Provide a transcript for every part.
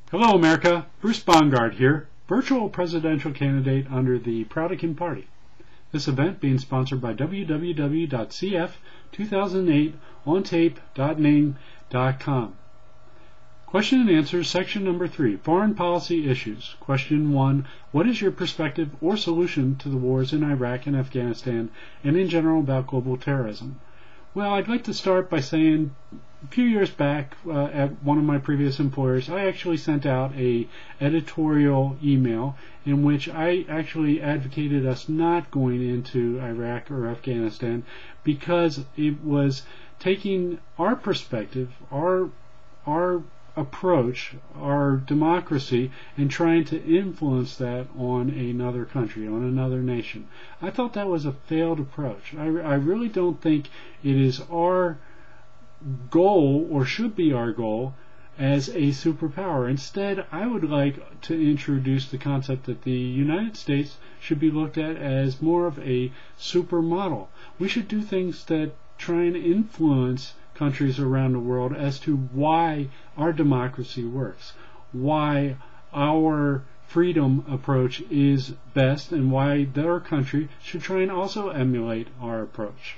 Hello America, Bruce Bongardt here, virtual presidential candidate under the Proudican Party. This event being sponsored by www.cf2008ontape.ning.com. Question and answers, section number 3, Foreign Policy Issues. Question 1, what is your perspective or solution to the wars in Iraq and Afghanistan and in general about global terrorism? Well, I'd like to start by saying a few years back at one of my previous employers, I actually sent out a editorial email in which I actually advocated us not going into Iraq or Afghanistan because it was taking our perspective, our approach, our democracy, and trying to influence that on another country, on another nation. I thought that was a failed approach. I really don't think it is our goal, or should be our goal, as a superpower. Instead, I would like to introduce the concept that the United States should be looked at as more of a supermodel. We should do things that try and influence countries around the world as to why our democracy works, why our freedom approach is best, and why their country should try and also emulate our approach.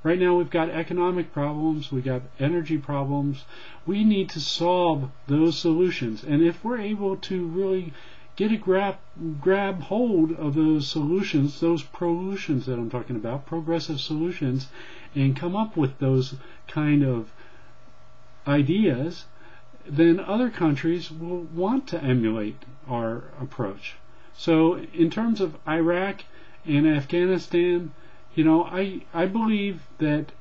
Right now we've got economic problems, we've got energy problems. We need to solve those solutions, and if we're able to really get a grab hold of those solutions, those prolutions that I'm talking about, progressive solutions, and come up with those kind of ideas, then other countries will want to emulate our approach. So in terms of Iraq and Afghanistan, I believe that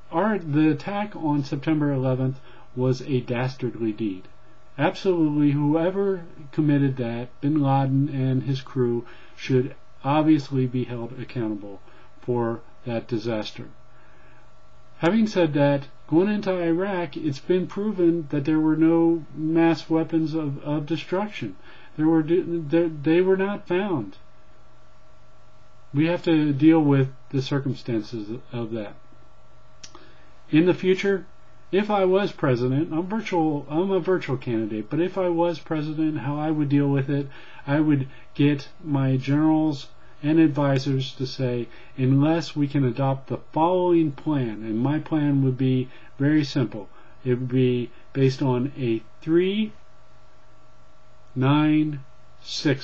the attack on September 11th was a dastardly deed. Absolutely, whoever committed that, bin Laden and his crew, should obviously be held accountable for that disaster. Having said that, going into Iraq, it's been proven that there were no mass weapons of destruction. They were not found. We have to deal with the circumstances of that. In the future, if I was president, I'm a virtual candidate, but if I was president, how I would deal with it, I would get my generals and advisors to say, unless we can adopt the following plan, and my plan would be very simple. It would be based on a 3-9-6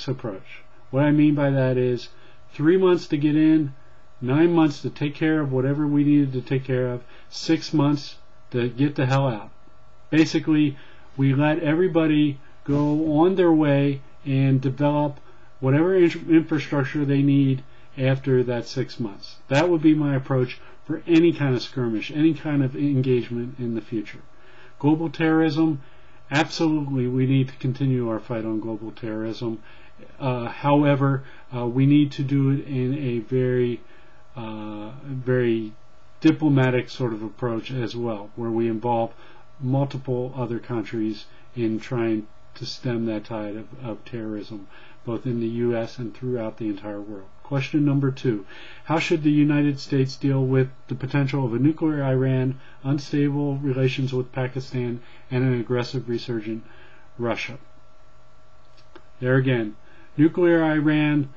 approach. What I mean by that is 3 months to get in, 9 months to take care of whatever we needed to take care of, 6 months to get the hell out. Basically, we let everybody go on their way and develop whatever infrastructure they need after that 6 months. That would be my approach for any kind of skirmish, any kind of engagement in the future. Global terrorism, absolutely we need to continue our fight on global terrorism. However, we need to do it in a very diplomatic sort of approach as well, where we involve multiple other countries in trying to stem that tide of terrorism, both in the U.S. and throughout the entire world. Question number 2. How should the United States deal with the potential of a nuclear Iran, unstable relations with Pakistan, and an aggressive resurgent Russia? There again, nuclear Iran,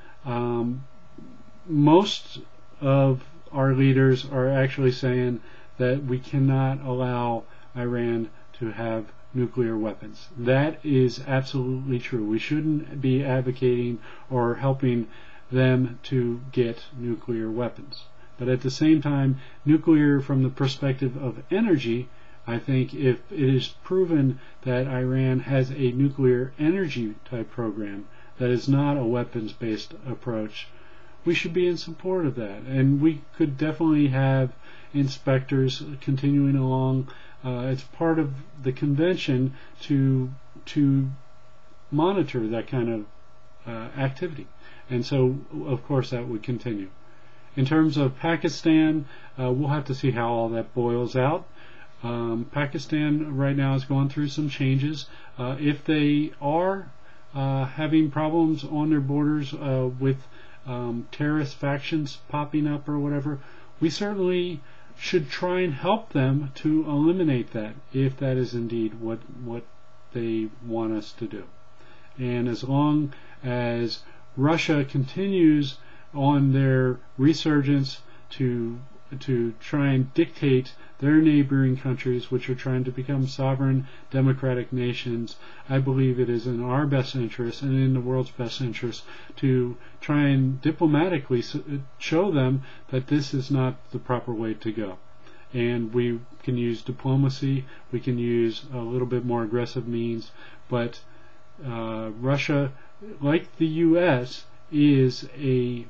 most of our leaders are actually saying that we cannot allow Iran to have nuclear weapons. That is absolutely true. We shouldn't be advocating or helping them to get nuclear weapons. But at the same time, nuclear from the perspective of energy, I think if it is proven that Iran has a nuclear energy type program that is not a weapons-based approach, we should be in support of that. And we could definitely have inspectors continuing along. It's part of the convention to monitor that kind of activity. And so, of course, that would continue. In terms of Pakistan, we'll have to see how all that boils out. Pakistan right now is going through some changes. If they are having problems on their borders with terrorist factions popping up or whatever, we certainly should try and help them to eliminate that, if that is indeed what they want us to do. And as long as Russia continues on their resurgence to try and dictate their neighboring countries, which are trying to become sovereign democratic nations, I believe it is in our best interest and in the world's best interest to try and diplomatically show them that this is not the proper way to go. And we can use diplomacy, we can use a little bit more aggressive means, but Russia, like the U.S., is a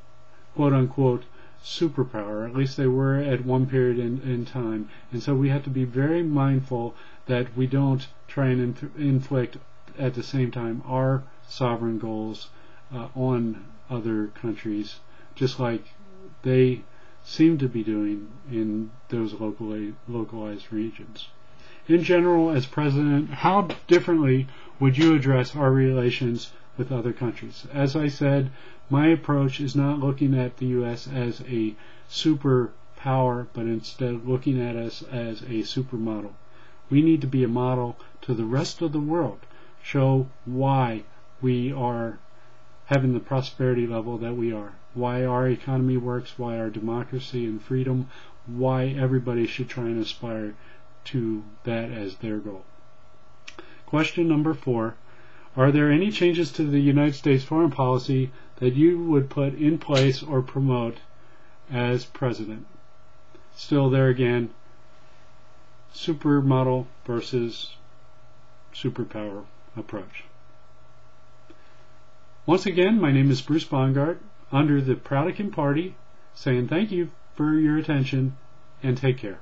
quote-unquote superpower. At least they were at one period in time. And so we have to be very mindful that we don't try and inflict at the same time our sovereign goals on other countries, just like they seem to be doing in those localized regions. In general, as president, how differently would you address our relations with other countries? As I said, my approach is not looking at the U.S. as a superpower, but instead looking at us as a supermodel. We need to be a model to the rest of the world, show why we are having the prosperity level that we are, why our economy works, why our democracy and freedom, why everybody should try and aspire to that as their goal. Question number 4. Are there any changes to the United States foreign policy that you would put in place or promote as president? Still there again, supermodel versus superpower approach. Once again, my name is Bruce Bongardt, under the Proudican Party, saying thank you for your attention and take care.